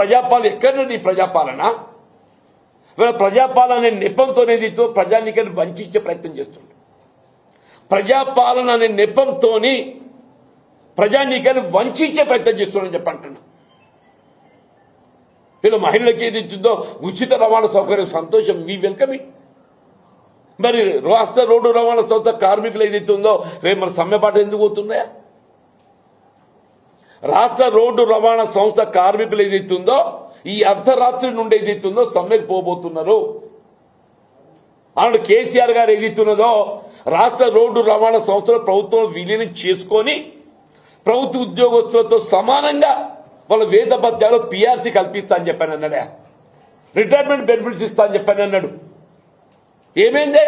ప్రజాపాలన ఎక్కడ నీ ప్రజాపాలన? వీళ్ళ ప్రజాపాలన అనే నెపంతోనేది ప్రజానికాన్ని వంచే ప్రయత్నం చేస్తుంది. ప్రజాపాలన అనే నెపంతో ప్రజానీకాన్ని వంచే ప్రయత్నం చేస్తున్నారని చెప్పంటున్నా. వీళ్ళ మహిళలకు ఏది ఇచ్చిందో ఉచిత రవాణా సౌకర్యం సంతోషం, మీ వెల్కమ్. మరి రాష్ట్ర రోడ్డు రవాణా సంస్థ కార్మికులు ఏదైతే ఉందో రేపు మన సమ్మెపాట ఎందుకు పోతున్నాయా? రాష్ట్ర రోడ్డు రవాణా సంస్థ కార్మికులు ఏదైతే ఉందో ఈ అర్ధరాత్రి నుండి ఏదైతే ఉందో సమ్మెకు పోబోతున్నారు. ఆనాడు కేసీఆర్ గారు ఏదైతున్నదో రాష్ట్ర రోడ్డు రవాణా సంస్థలో ప్రభుత్వం విలీనం చేసుకొని ప్రభుత్వ ఉద్యోగస్తులతో సమానంగా వాళ్ళ వేద భత్యాలు పీఆర్సీ కల్పిస్తా అని చెప్పాను అన్నాడా? రిటైర్మెంట్ బెనిఫిట్స్ ఇస్తా అని చెప్పాను అన్నాడు. ఏమైందే?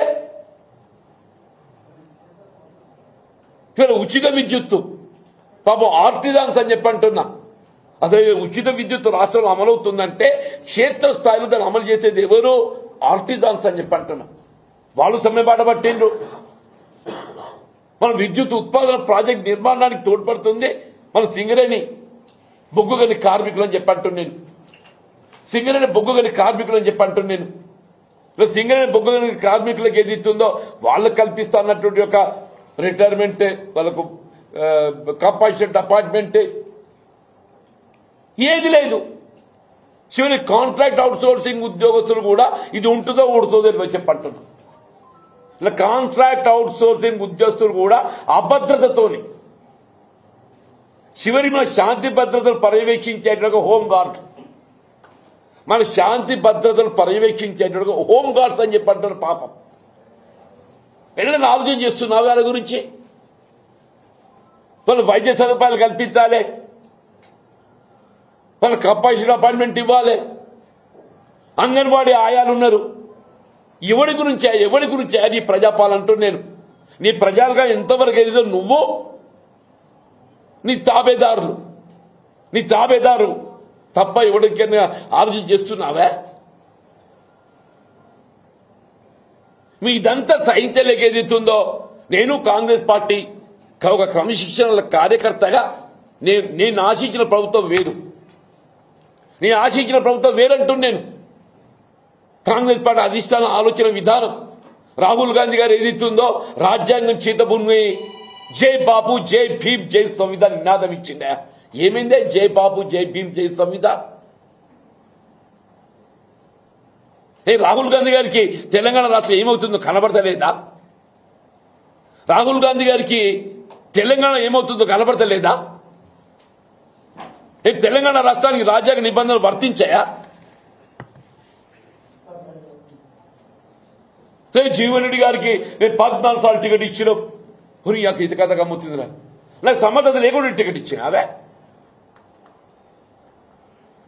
ఉచిత విద్యుత్తు పాపం ఆర్టిజాన్స్ అని చెప్పి అంటున్నా. అసలు ఉచిత విద్యుత్ రాష్ట్రంలో అమలవుతుందంటే క్షేత్రస్థాయిలో దాన్ని అమలు చేసేది ఎవరు? ఆర్టిజాన్స్ అని చెప్పి అంటున్నా. వాళ్ళు సమ్మెబాట పట్టిండ్రు. మన విద్యుత్ ఉత్పాదన ప్రాజెక్ట్ నిర్మాణానికి తోడ్పడుతుంది మన సింగరేణి బొగ్గుగని కార్మికులు అని చెప్పి అంటున్నాను. సింగరేణి బొగ్గుగని కార్మికులు అని చెప్పి అంటున్నాను. సింగరేణి బొగ్గుగని కార్మికులకు ఏది ఇస్తుందో వాళ్ళకు కల్పిస్తా అన్నటువంటి ఒక రిటైర్మెంట్, వాళ్ళకు కంపల్సరీ అపాయింట్మెంట్ ఏది లేదు. చివరి కాంట్రాక్ట్ అవుట్ సోర్సింగ్ ఉద్యోగస్తులు కూడా ఇది ఉంటుందో ఊడుతుందో అని చెప్పంటున్నాం. ఇలా కాంట్రాక్ట్ అవుట్ సోర్సింగ్ ఉద్యోగస్తులు కూడా అభద్రతతోని చివరి మన శాంతి భద్రతలు పర్యవేక్షించేటట్టుగా హోంగార్డ్, మన శాంతి భద్రతలు పర్యవేక్షించేటట్టుగా హోంగార్డ్స్ అని చెప్పంటారు. పాపం ఎన్నైనా ఆలోచన చేస్తున్నావు వాళ్ళ గురించి? వాళ్ళు వైద్య సదుపాయాలు కల్పించాలి, వాళ్ళ కంపల్సరీ అపాయింట్మెంట్ ఇవ్వాలి. అంగన్వాడీ ఆయాలు ఉన్నారు. ఎవడి గురించి నీ ప్రజాపాలన అంటూ నేను నీ ప్రజలుగా ఎంతవరకు ఏదో నువ్వు నీ తాబేదారు తప్ప ఎవరికైనా ఆలోచన చేస్తున్నావా? మీ ఇదంతా సహించలేక ఏదైతుందో నేను కాంగ్రెస్ పార్టీ ఒక క్రమశిక్షణ కార్యకర్తగా నేను ఆశించిన ప్రభుత్వం వేరు, నేను ఆశించిన ప్రభుత్వం వేరంటున్నాను. కాంగ్రెస్ పార్టీ అధిష్టాన ఆలోచన విధానం రాహుల్ గాంధీ గారు ఏదైతుందో రాజ్యాంగం చేతబుని జై బాబు జై భీమ్ జై సంవిధాన్ నినాదం ఇచ్చిండ. ఏమైందే జై బాబు జై భీమ్ జై సంవిధాన్? రాహుల్ గాంధీ గారికి తెలంగాణ రాష్ట్రం ఏమవుతుందో కనబడతలేదా? రాహుల్ గాంధీ గారికి తెలంగాణ ఏమవుతుందో కనబడతలేదా? తెలంగాణ రాష్ట్రానికి రాజ్యాంగ నిబంధనలు వర్తించాయా? జీవన్ రెడ్డి గారికి 14 సార్లు టికెట్ ఇచ్చినాం. నాకు ఇది కథ గమ్ముతుందిరా, నాకు సమర్థత లేకుండా టికెట్ ఇచ్చినావే?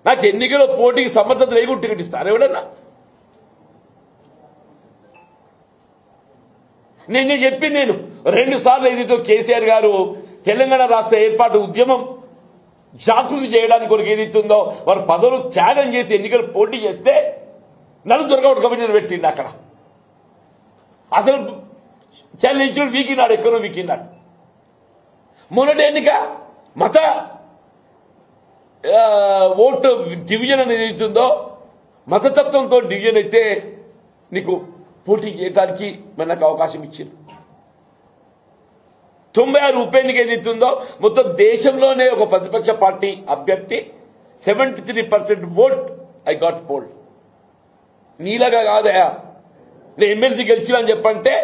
నాకు ఎన్నికల్లో పోటీకి సమర్థత లేకుండా టికెట్ ఇస్తారు ఎవడన్నా? నేను చెప్పింది నేను 2 సార్లు ఏదైతే కేసీఆర్ గారు తెలంగాణ రాష్ట్ర ఏర్పాటు ఉద్యమం జాగృతి చేయడానికి కొరకు ఏదైతుందో వారు పదవులు త్యాగం చేసి ఎన్నికలు పోటీ చేస్తే నన్ను దుర్గౌట్ కమిటీని పెట్టిండు. అక్కడ అసలు చల్లించుడు వీకినాడు, ఎక్కడో వీకినాడు. మొన్నటి ఎన్నిక మత ఓటు డివిజన్ అనేది అవుతుందో మతతత్వంతో డివిజన్ అయితే నీకు పోటీ చేయడానికి మనకు అవకాశం ఇచ్చింది. 96 ఉప ఎన్నిక ఏదైతుందో మొత్తం దేశంలోనే ఒక ప్రతిపక్ష పార్టీ అభ్యర్థి 73% ఓట్ ఐ గాట్ పోల్డ్. నీలాగా కాదయా నేను ఎమ్మెల్సీ గెలిచిన అని చెప్పంటే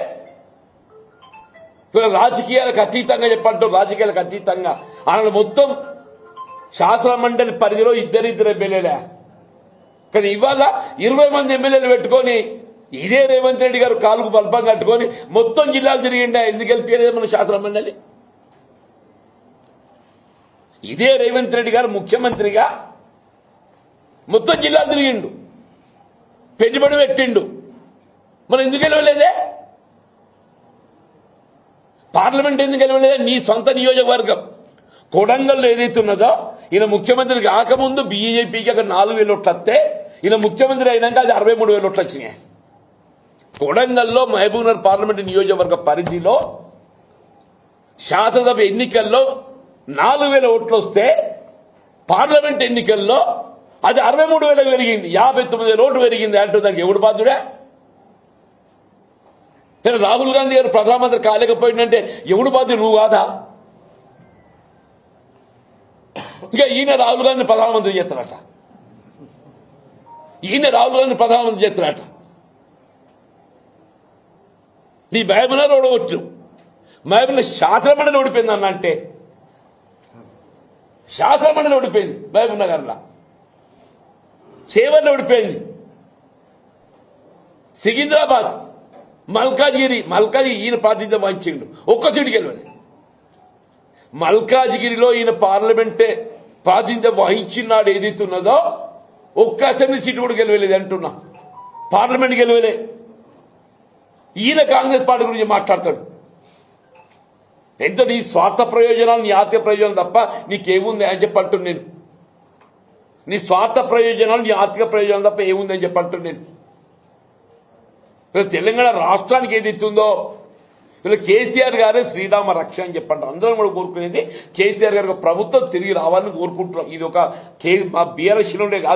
రాజకీయాలకు అతీతంగా చెప్పంటారు. రాజకీయాలకు అతీతంగా ఆయన మొత్తం శాసన మండలి పరిధిలో ఇద్దరు ఎమ్మెల్యేలే. కానీ ఇవాళ 20 మంది ఎమ్మెల్యేలు పెట్టుకొని ఇదే రేవంత్ రెడ్డి గారు కాలుకు బల్పం కట్టుకొని మొత్తం జిల్లాలు తిరిగిండా. ఎందుకు గెలిపేది మన శాసన మండలి? ఇదే రేవంత్ రెడ్డి గారు ముఖ్యమంత్రిగా మొత్తం జిల్లాలు తిరిగిండు, పెట్టుబడి పెట్టిండు. మనం ఎందుకు గెలవలేదే? పార్లమెంట్ ఎందుకు గెలవలేదే? నీ సొంత నియోజకవర్గం కొడంగల్లో ఏదైతున్నదో ఈయన ముఖ్యమంత్రి కాకముందు బీజేపీకి అక్కడ 4,000 ఓట్లు వస్తే ఈయన ముఖ్యమంత్రి అయినాక అది 63,000 ఓట్లు వచ్చినాయి. కొడంగల్లో మహబూబ్నగర్ పార్లమెంటు నియోజకవర్గ పరిధిలో శాసనసభ ఎన్నికల్లో 4,000 ఓట్లు వస్తే పార్లమెంట్ ఎన్నికల్లో అది 63,000 పెరిగింది, 59,000 ఓట్లు పెరిగింది అంటే దానికి ఎవడు బాధ్యుడా? నేను రాహుల్ గాంధీ గారు ప్రధానమంత్రి కాలేకపోయిందంటే ఎవడు బాధ్యుడు? నువ్వు కాదా? ఇంకా ఈయన రాహుల్ గాంధీ ప్రధానమంత్రి చేస్తారట, ఈయన రాహుల్ గాంధీ ప్రధానమంత్రి చేస్తారట. నీ మహబూబ్నగర్ ఓడగొట్టు, మహబూబ్నగర్ శాసనమండలి ఓడిపోయింది అన్న, అంటే శాసనమండలి ఓడిపోయింది మహబూబ్నగర్లో, చేవెళ్ళ ఓడిపోయింది, సికింద్రాబాద్, మల్కాజ్గిరి ఈయన ప్రాతినిధ్యం వహించిండు, ఒక్క సీటు గెలవలేదు. మల్కాజ్గిరిలో ఈయన పార్లమెంటే ప్రాతినిధ్యం వహించినాడు ఏదైతే ఉన్నదో ఒక్క అసెంబ్లీ సీటు కూడా గెలవలేదు అంటున్నా, పార్లమెంట్ గెలవలే. ఈయన కాంగ్రెస్ పార్టీ గురించి మాట్లాడతాడు. ఎంతో నీ స్వార్థ ప్రయోజనాలు, నీ ఆర్థిక ప్రయోజనాలు తప్ప నీకేముంది అని చెప్పి అంటున్నాను నేను. నీ స్వార్థ ప్రయోజనాలు, నీ ఆర్థిక ప్రయోజనాలు తప్ప ఏముంది అని చెప్పి అంటున్నాను నేను. తెలంగాణ రాష్ట్రానికి ఏది ఇస్తుందో వీళ్ళు కేసీఆర్ గారే శ్రీరామ రక్ష అని చెప్పంటారు. అందరం కూడా కోరుకునేది కేసీఆర్ గారికి ప్రభుత్వం తిరిగి రావాలని కోరుకుంటున్నాం. ఇది ఒక మా బీఆర్ఎస్ కాదు.